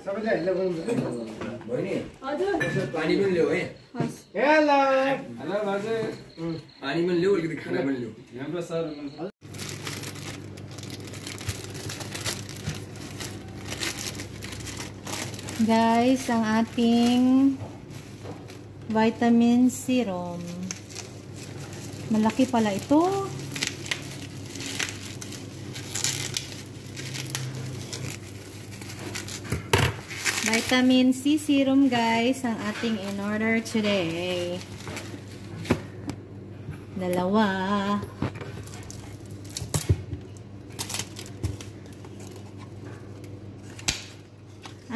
बहिनी पानी पनि ल्याऊ है हेलो हेलो बाजे पानी पनि ल्याऊ अलिकति खाना पनि ल्याऊ हाम्रो sir guys ang ating vitamin serum. Malaki pala ito. Vitamin C serum guys ang ating in order today. Dalawa.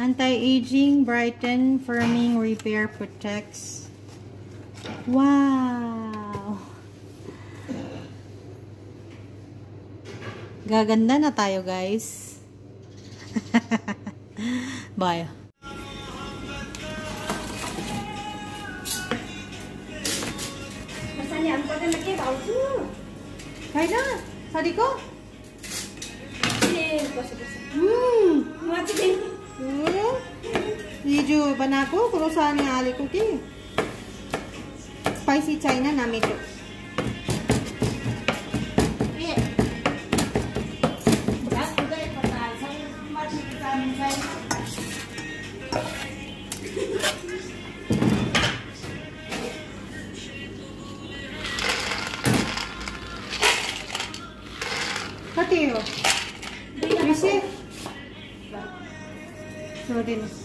Anti-aging, brighten, firming, repair, protects. Wow! Gaganda na tayo guys. Bye. Kaya na. Sadi ko. Hijo बनाएको कुरोसानी हालेको कि स्पाइसी चाहिन ना मिठो कति हो बेसी सोधिनुहोस्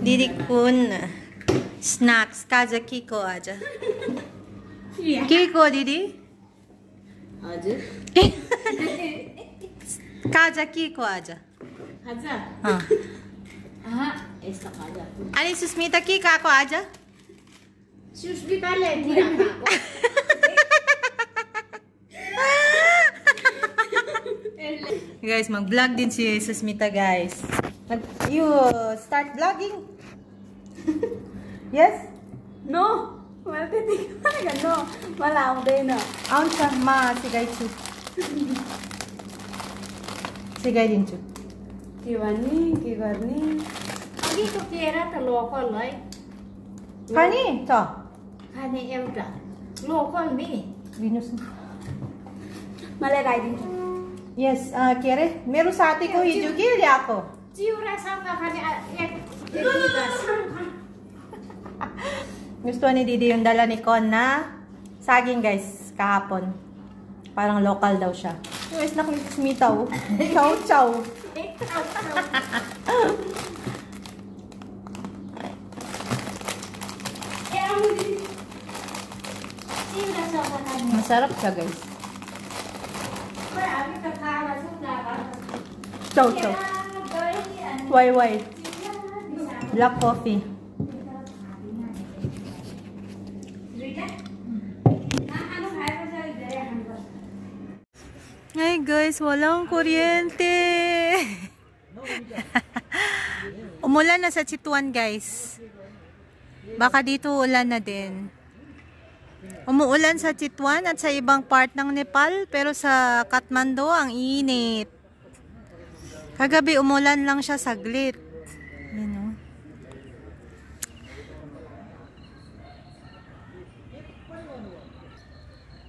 दीदी कुन स्नैक्स काजा के को आज के को दीदी हजुर काजा के को आज खाजा यस्तो खाजा अनि सुस्मिता के खाएको आज सुस्मिताले दिरा खाएको guys mag vlog din si Susmita guys. You start vlogging? Yes? No, मलाई त्यति no, मलाई आउँदैन आउँछ म सिकाइछु सिकाइदिन्छु के भन्ने के गर्ने अघिको केरा त लोकल है खाने त खाने एउटा लोकल नि दिनुस् न मलाई गाइदिन्छु यस के अरे मेरो साथीको हिजो के ल्याएको चिउरा सँग खाने gusto ni Didi yung dala ni Con na saging guys kahapon. Parang local daw siya. Yung snack ni Susmita oh. Chow chow. Masarap siya guys. Chow chow. Why? Black coffee. Ay guys, walang kuryente. Umulan na sa Chitwan guys. Baka dito ulan na din. Umuulan sa Chitwan at sa ibang part ng Nepal, pero sa Kathmandu ang init. Kagabi umulan lang siya saglit. You know?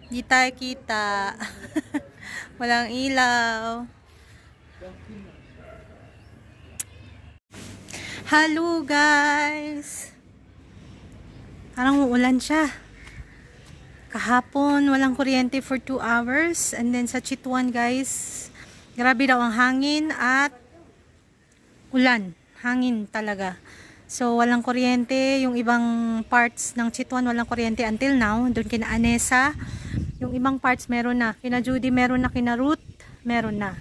Di tayo kita. Walang ilaw. Hello guys! Parang uulan siya. Kahapon walang kuryente for 2 hours. And then sa Chitwan guys, grabe daw ang hangin at ulan. Hangin talaga. So walang kuryente. Yung ibang parts ng Chitwan walang kuryente until now. Doon kina Anessa. Yung ibang parts meron na. Kina Judy meron na. Kina Ruth meron na.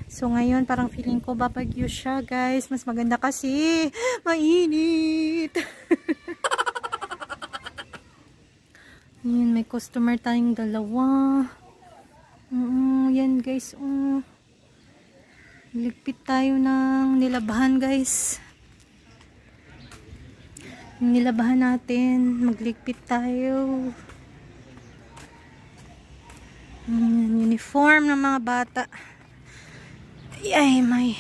So ngayon parang feeling ko babagyo siya guys. Mas maganda kasi mainit. Yan, may customer tayong dalawa. Yan guys. Ligpit tayo ng nilabahan guys. Yung nilabahan natin. Magligpit tayo. Uniform ng mga bata. Ay, may.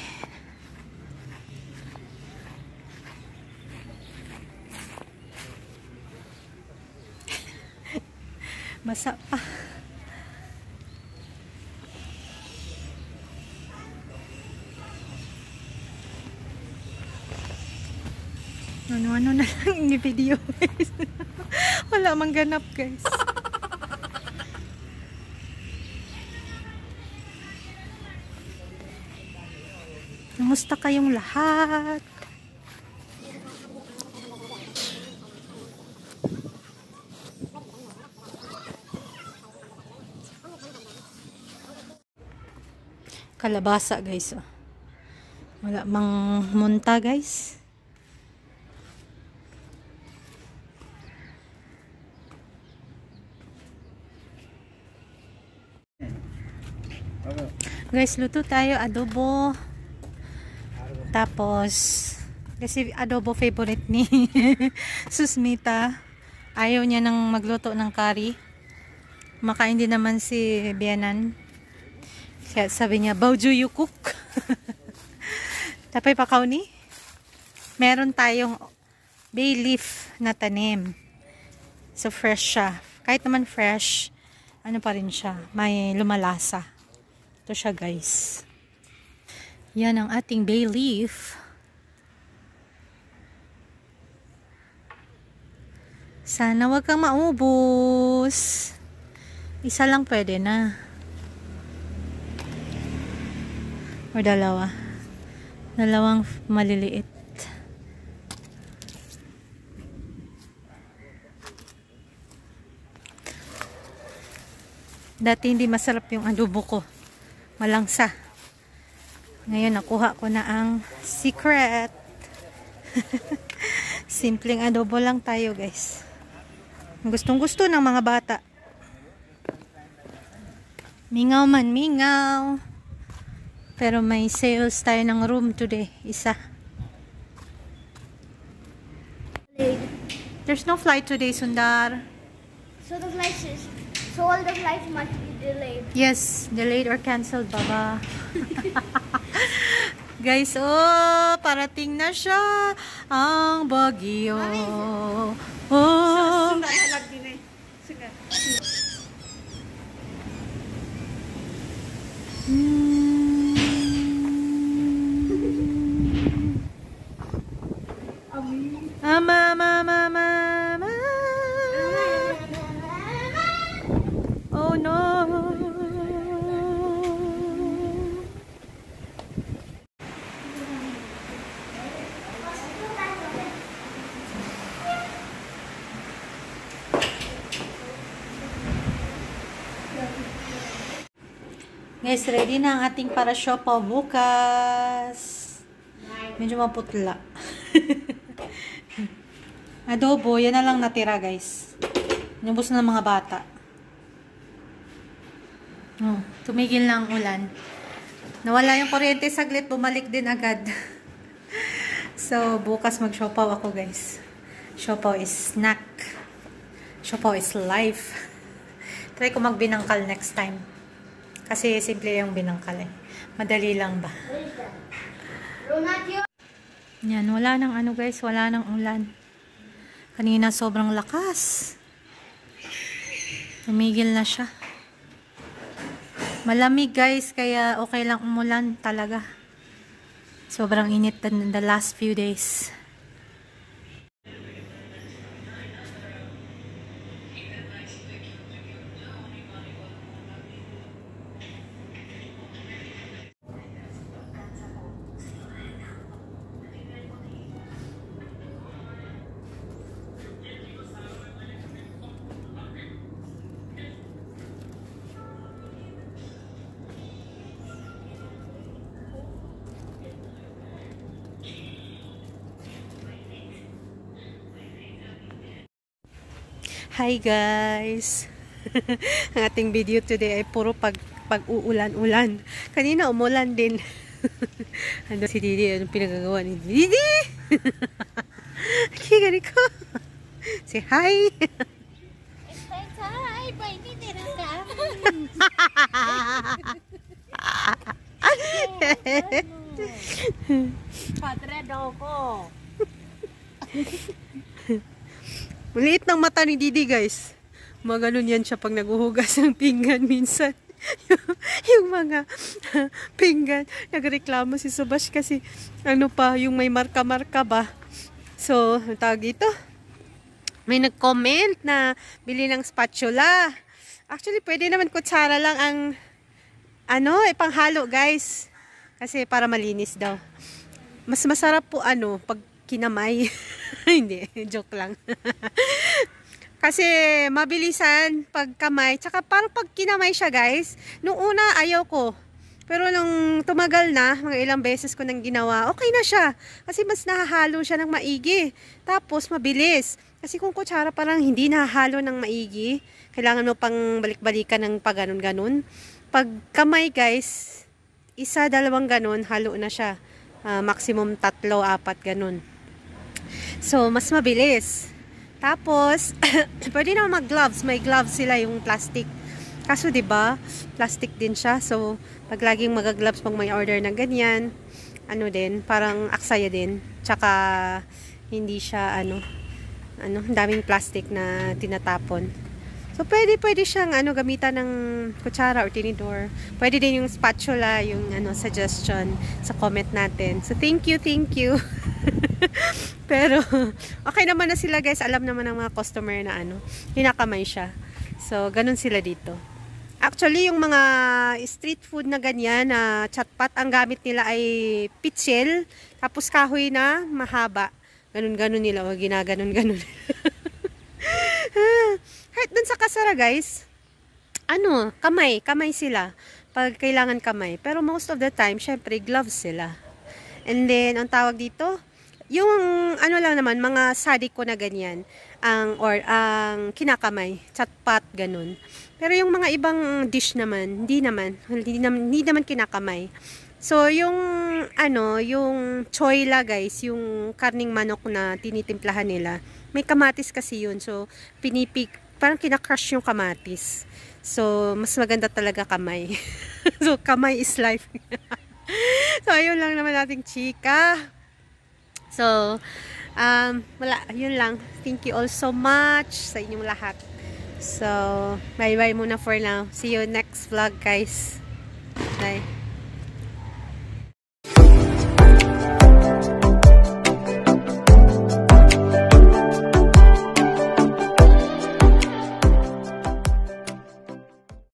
Basa pa. Ano-ano na lang ini video guys. Wala mang ganap guys. Kamusta kayong lahat? Kalabasa guys. Wala mang munta guys. Guys, luto tayo adobo. Tapos, kasi adobo favorite ni Susmita. Ayaw niya nang magluto ng curry. Makain din naman si Bianan. Kaya sabi niya, Bauju you cook. Tapay pakaw ni. Meron tayong bay leaf na tanim. So, fresh siya. Kahit naman fresh, ano pa rin siya. May lumalasa. Ito siya guys. Yan ang ating bay leaf. Sana wag kang maubos. Isa lang pwede na. O dalawa. Dalawang maliliit. Dati hindi masarap yung adobo ko. Malangsa. Ngayon, nakuha ko na ang secret. Simpleng adobo lang tayo, guys. Gustong-gusto ng mga bata. Mingaw man, mingaw. Pero may sales tayo ng room today. Isa. There's no flight today, Sundar. So all the flights must be delayed. Yes, delayed or cancelled, Baba. Guys, oh, parating na siya ang bagyo. Oh. Mama. Oh no. Guys, ready na ang ating para-siopaw bukas. Medyo maputla. Adobo, yan na lang natira guys. Inubos na ng mga bata. Oh, tumigil na ang ulan. Nawala yung kuryente saglit, bumalik din agad. So, bukas mag-siopaw ako guys. Siopaw is snack. Siopaw is life. Try ko magbinangkal next time. Kasi simple yung binangkal eh. Madali lang ba? Yan, wala nang ano guys, wala nang ulan. Kanina sobrang lakas. Tumigil na siya. Malamig guys, kaya okay lang umulan talaga. Sobrang init in the last few days. Hi guys! Ang ating video today ay puro pag-uulan-ulan. Kanina umulan din. Ano si Didi? Anong pinagagawa ni Didi? Kaya ko. Say hi! Hi, baby, Padre daw ko. Maliit ng mata ni Didi, guys. Maganon yan siya pag naguhugas ng pinggan minsan. yung mga pinggan. Nagreklamo si Subash kasi ano pa, yung may marka-marka ba. So, ang tawag dito? May nag-comment na bili ng spatula. Actually, pwede naman kutsara lang ang panghalo, guys. Kasi para malinis daw. Mas masarap po pag kinamay. Hindi, joke lang. Kasi mabilisan pag kamay. Tsaka parang pag kinamay siya, guys. Nung una, ayaw ko. Pero nung tumagal na, mga ilang beses ko nang ginawa, okay na siya. Kasi mas nahahalo siya ng maigi. Tapos mabilis. Kasi kung kutsara parang hindi nahahalo ng maigi, kailangan mo pang balik-balikan ng pag ganun-ganun. Pag kamay, guys, 1, 2 ganun, halo na siya. Maximum 3, 4 ganun. So, mas mabilis. Tapos, pwede na mag-gloves. May gloves sila yung plastic. Kaso, 'di ba? Plastic din siya. So, pag laging mag-gloves pag may order ng ganyan, din, parang aksaya din. Tsaka, hindi siya, daming plastic na tinatapon. So, pwede siyang, gamitan ng kutsara or tinidor. Pwede din yung spatula, yung, suggestion sa comment natin. So, thank you. Pero, okay naman na sila, guys. Alam naman ng mga customer na, hinakamay siya. So, ganun sila dito. Actually, yung mga street food na ganyan, na chatpat, ang gamit nila ay pitsil, tapos kahoy na mahaba. Ganun-ganun nila, o ginaganon-ganon. Kahit dun sa kasara, guys, kamay sila. Pag kailangan kamay. Pero most of the time, syempre, gloves sila. And then, ang tawag dito, yung, lang naman, mga sadik ko na ganyan, ang kinakamay, chatpat, ganun. Pero yung mga ibang dish naman, hindi naman kinakamay. So, yung choyla, guys, yung karning manok na tinitimplahan nila, may kamatis kasi yun. So, parang kinakrush yung kamatis. So, mas maganda talaga kamay. So, kamay is life. So, ayun lang naman nating chika. So, wala, yun lang. Thank you all so much sa inyong lahat. So, bye-bye muna for now. See you next vlog, guys. Bye.